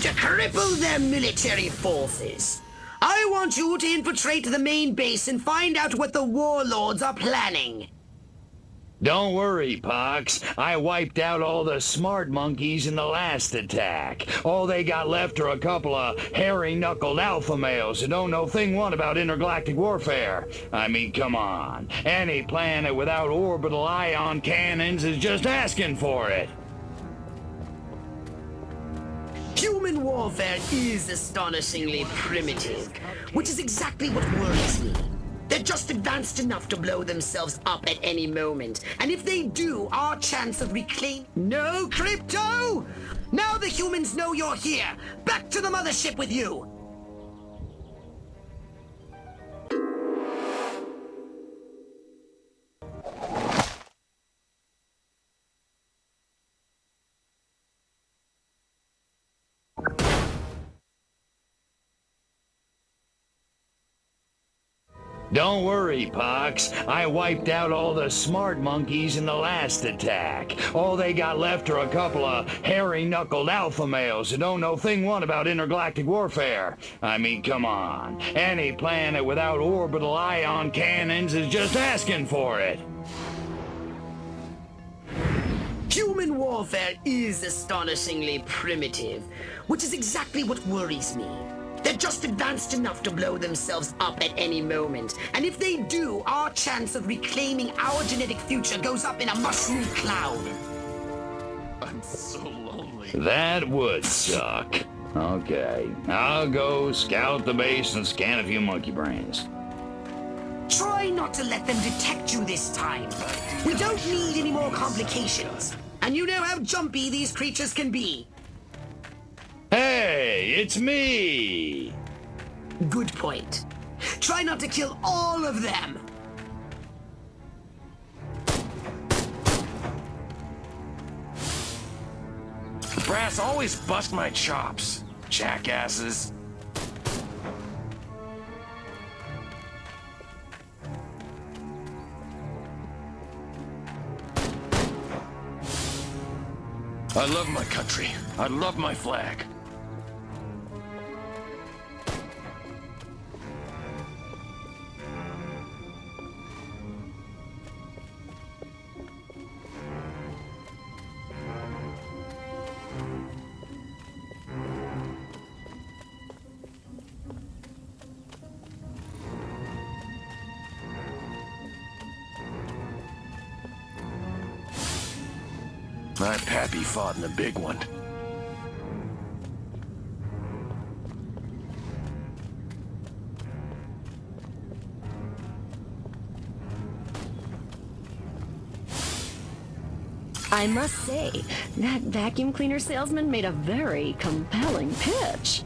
to cripple their military forces. I want you to infiltrate the main base and find out what the warlords are planning. Don't worry, Pox. I wiped out all the smart monkeys in the last attack. All they got left are a couple of hairy-knuckled alpha males who don't know thing one about intergalactic warfare. I mean, come on. Any planet without orbital ion cannons is just asking for it. Human warfare is astonishingly primitive, which is exactly what worries me. They're just advanced enough to blow themselves up at any moment. And if they do, our chance of reclaiming... No, Crypto! Now the humans know you're here! Back to the mothership with you! Don't worry, Pox. I wiped out all the smart monkeys in the last attack. All they got left are a couple of hairy-knuckled alpha males who don't know thing one about intergalactic warfare. I mean, come on. Any planet without orbital ion cannons is just asking for it. Human warfare is astonishingly primitive, which is exactly what worries me. They're just advanced enough to blow themselves up at any moment. And if they do, our chance of reclaiming our genetic future goes up in a mushroom cloud. I'm so lonely. That would suck. Okay, I'll go scout the base and scan a few monkey brains. Try not to let them detect you this time. We don't need any more complications. And you know how jumpy these creatures can be. Hey, it's me! Good point. Try not to kill all of them. Brass always bust my chops, jackasses. I love my country. I love my flag. My pappy fought in the big one. I must say, that vacuum cleaner salesman made a very compelling pitch.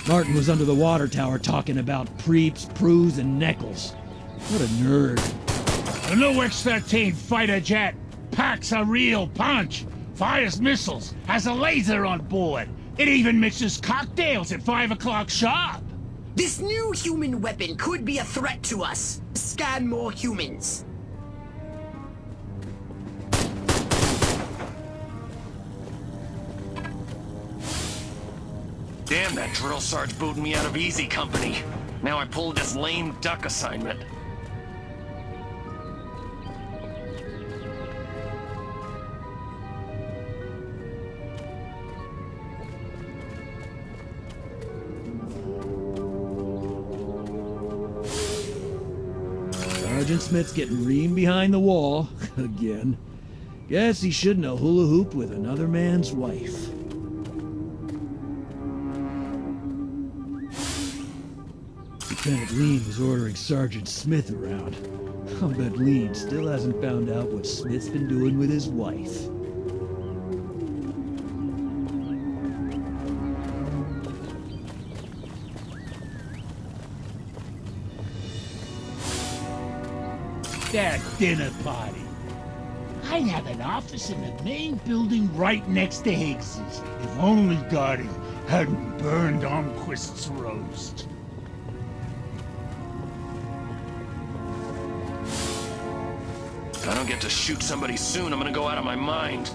Martin was under the water tower talking about preeps, prues, and neckles. What a nerd. The new X-13 fighter jet packs a real punch, fires missiles, has a laser on board. It even mixes cocktails at 5 o'clock sharp. This new human weapon could be a threat to us. Scan more humans. Damn, that drill sarge booted me out of easy company. Now I pulled this lame duck assignment. Sergeant Smith's getting reamed behind the wall. Again. Guess he shouldn't have hula hooped with another man's wife. Lieutenant Lean was ordering Sergeant Smith around. I'll bet Lean still hasn't found out what Smith's been doing with his wife. That dinner party. I'd have an office in the main building right next to Higgs's. If only Dottie hadn't burned Armquist's roast. If I don't get to shoot somebody soon, I'm gonna go out of my mind.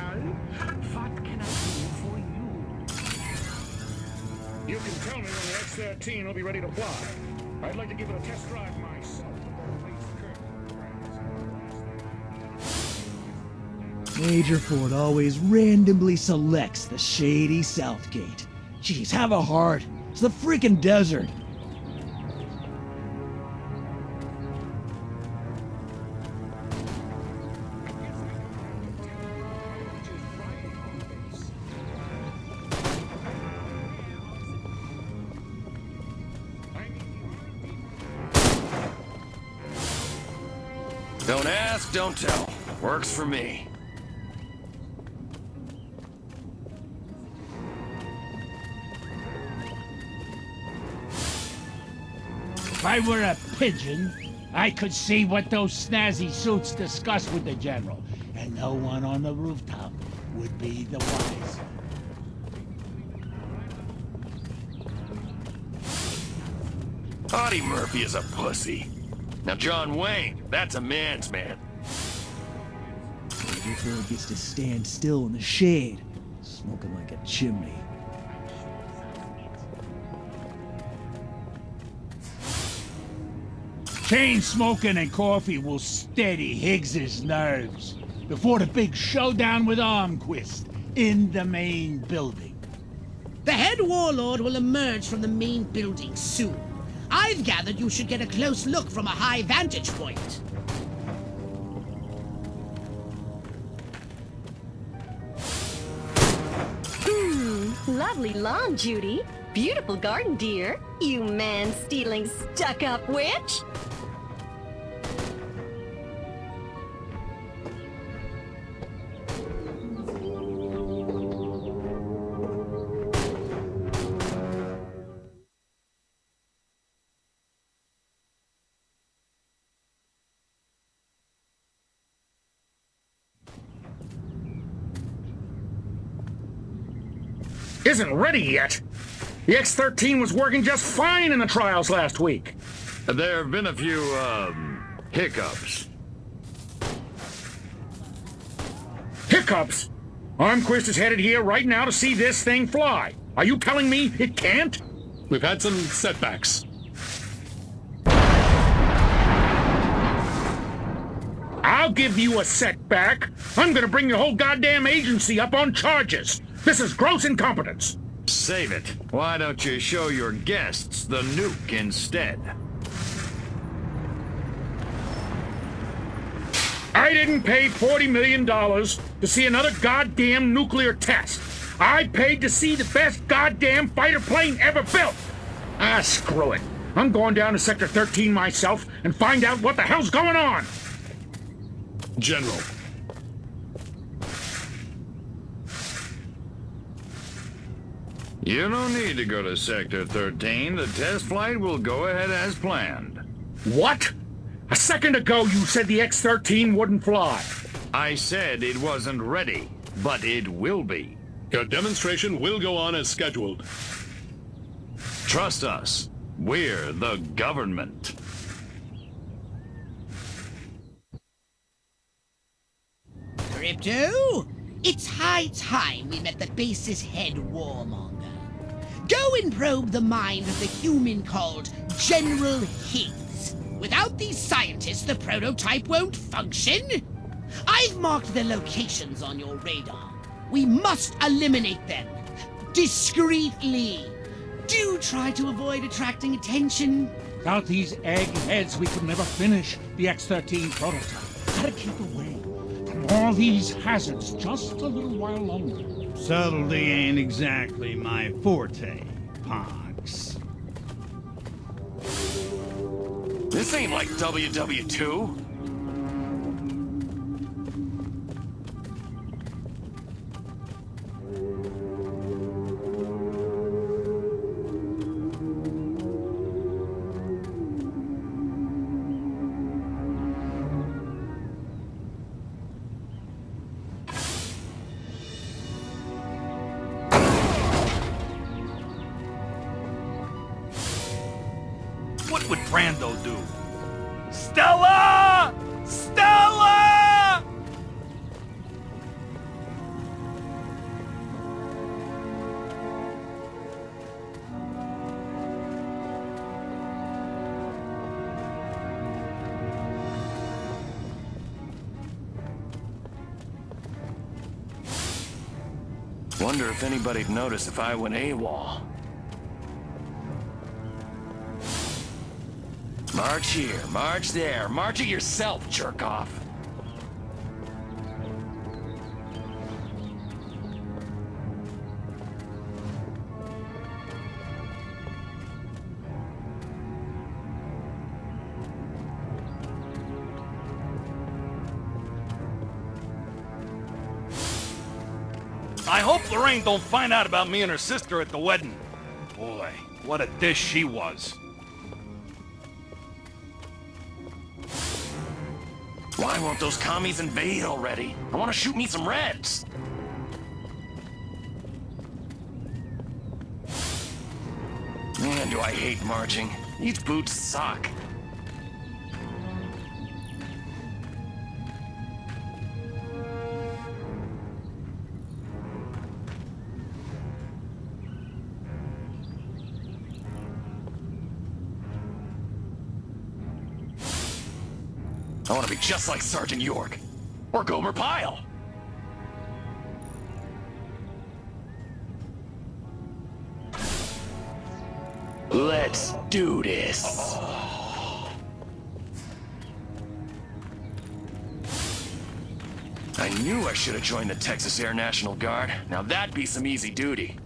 What can I do for you? You can tell me when the X-13 will be ready to fly. I'd like to give it a test drive myself. Major Ford always randomly selects the shady South Gate. Jeez, have a heart. It's the freaking desert. Don't ask, don't tell. Works for me. If I were a pigeon, I could see what those snazzy suits discuss with the general, and no one on the rooftop would be the wiser. Audie Murphy is a pussy. Now John Wayne, that's a man's man. Major Ford gets to stand still in the shade, smoking like a chimney. Chain smoking and coffee will steady Higgs's nerves before the big showdown with Armquist in the main building. The head warlord will emerge from the main building soon. I've gathered you should get a close look from a high vantage point. Lovely lawn, Judy. Beautiful garden, dear. You man-stealing, stuck-up witch. Isn't ready yet. The X-13 was working just fine in the trials last week. There have been a few, hiccups. Hiccups? Armquist is headed here right now to see this thing fly. Are you telling me it can't? We've had some setbacks. I'll give you a setback. I'm gonna bring your whole goddamn agency up on charges. This is gross incompetence. Save it. Why don't you show your guests the nuke instead? I didn't pay $40 million to see another goddamn nuclear test. I paid to see the best goddamn fighter plane ever built. Ah, screw it. I'm going down to Sector 13 myself and find out what the hell's going on. General. You don't need to go to Sector 13. The test flight will go ahead as planned. What? A second ago you said the X-13 wouldn't fly. I said it wasn't ready, but it will be. Your demonstration will go on as scheduled. Trust us. We're the government. Crypto, it's high time we met the base's head warmonger. Go and probe the mind of the human called General Higgs. Without these scientists, the prototype won't function. I've marked the locations on your radar. We must eliminate them. Discreetly. Do try to avoid attracting attention. Without these eggheads, we could never finish the X-13 prototype. Gotta keep away from all these hazards just a little while longer. Subtlety ain't exactly my forte, Pox. This ain't like WW2. What would Brando do? Stella! Stella! Wonder if anybody'd notice if I went AWOL. March here, march there, march it yourself, jerk off. I hope Lorraine don't find out about me and her sister at the wedding. Boy, what a dish she was. Why won't those commies invade already? I want to shoot me some Reds. Man, do I hate marching. These boots suck. I want to be just like Sergeant York. Or Gomer Pyle. Let's do this. I knew I should have joined the Texas Air National Guard. Now that'd be some easy duty.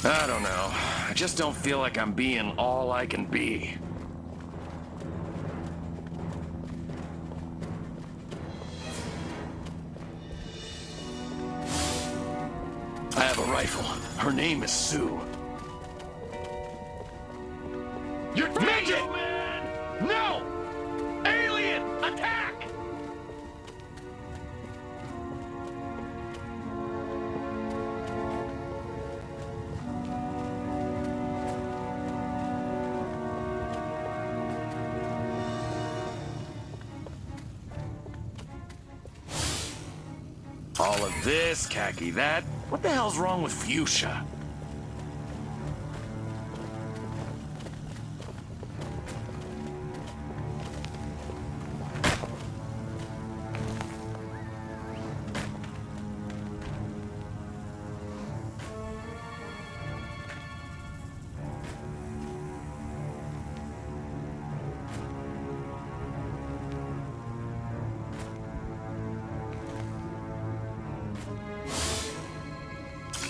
I don't know. I just don't feel like I'm being all I can be. I have a rifle. Her name is Sue. You're midget! No! Alien! Attack! All of this, khaki that. What the hell's wrong with fuchsia?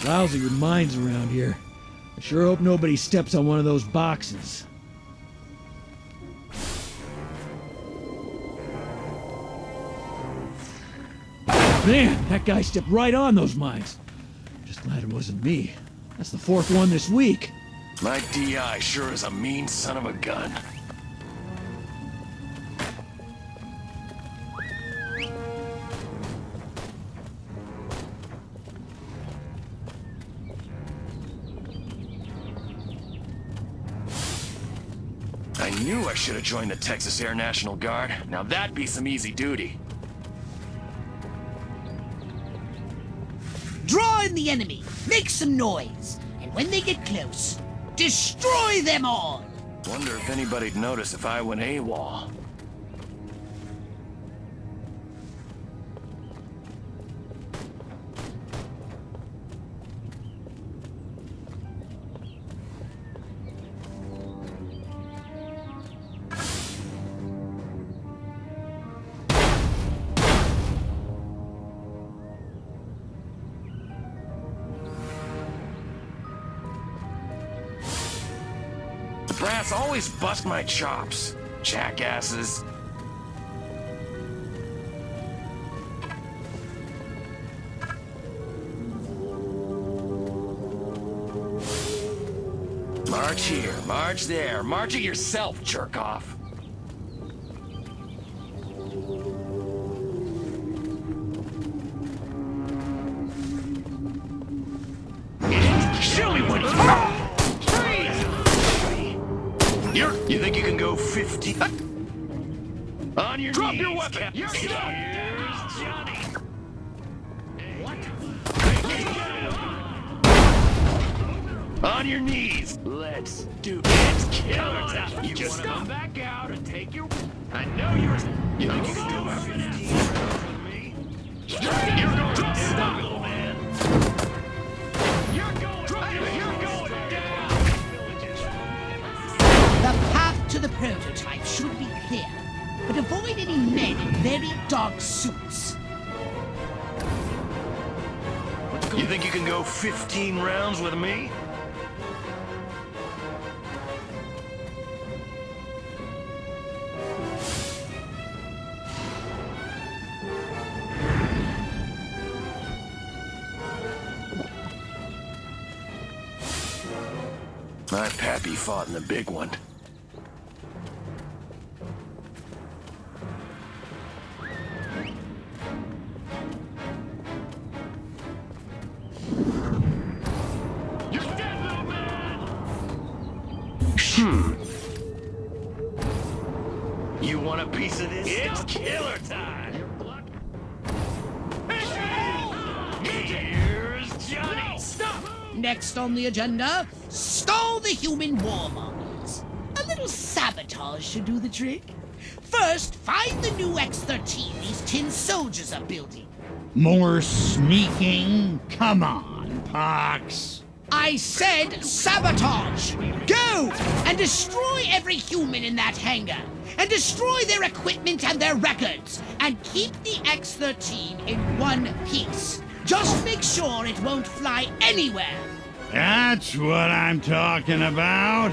Lousy with mines around here. I sure hope nobody steps on one of those boxes. Man, that guy stepped right on those mines. Just glad it wasn't me. That's the fourth one this week. My DI sure is a mean son of a gun. I knew I should have joined the Texas Air National Guard. Now that'd be some easy duty. Draw in the enemy, make some noise, and when they get close, destroy them all! Wonder if anybody'd notice if I went AWOL. Brass always bust my chops, jackasses. March here, march there, march it yourself, jerk off. Silly one! You think you can go 50? On your Drop knees, your weapon! Captain. You're done! Here's Johnny. On your knees. Let's do it. Killer time. You just come back out and take your... I know you're... You think you can do it with me? You're going down, little man. You're going down. The path to the prototype should be clear, but avoid any men in very dark suits. You think you can go 15 rounds with me? My pappy fought in the big one. You're dead, little man! You want a piece of this? It's killer time! Here's Johnny! Stop! Next on the agenda, stall the human warmongers. A little sabotage should do the trick. First, find the new X-13 these tin soldiers are building. More sneaking? Come on, Pox. I said sabotage! Go! And destroy every human in that hangar! And destroy their equipment and their records! And keep the X-13 in one piece! Just make sure it won't fly anywhere! That's what I'm talking about.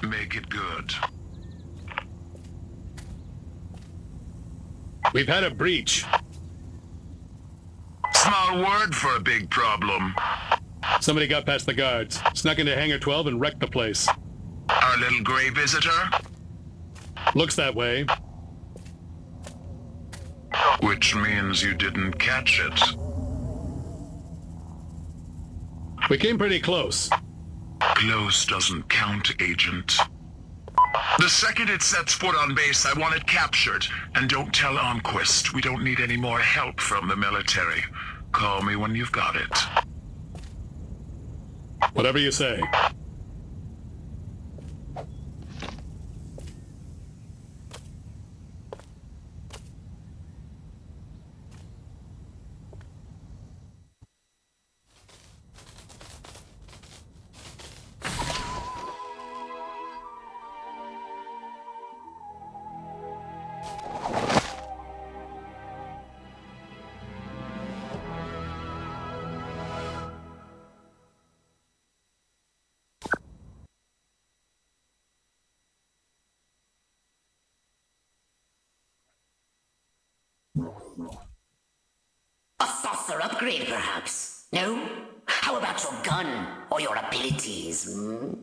Make it good. We've had a breach. Small word for a big problem. Somebody got past the guards, snuck into Hangar 12 and wrecked the place. Our little gray visitor? Looks that way. Which means you didn't catch it. We came pretty close. Close doesn't count, Agent. The second it sets foot on base, I want it captured. And don't tell Armquist. We don't need any more help from the military. Call me when you've got it. Whatever you say. A saucer upgrade, perhaps? No? How about your gun or your abilities? Hmm?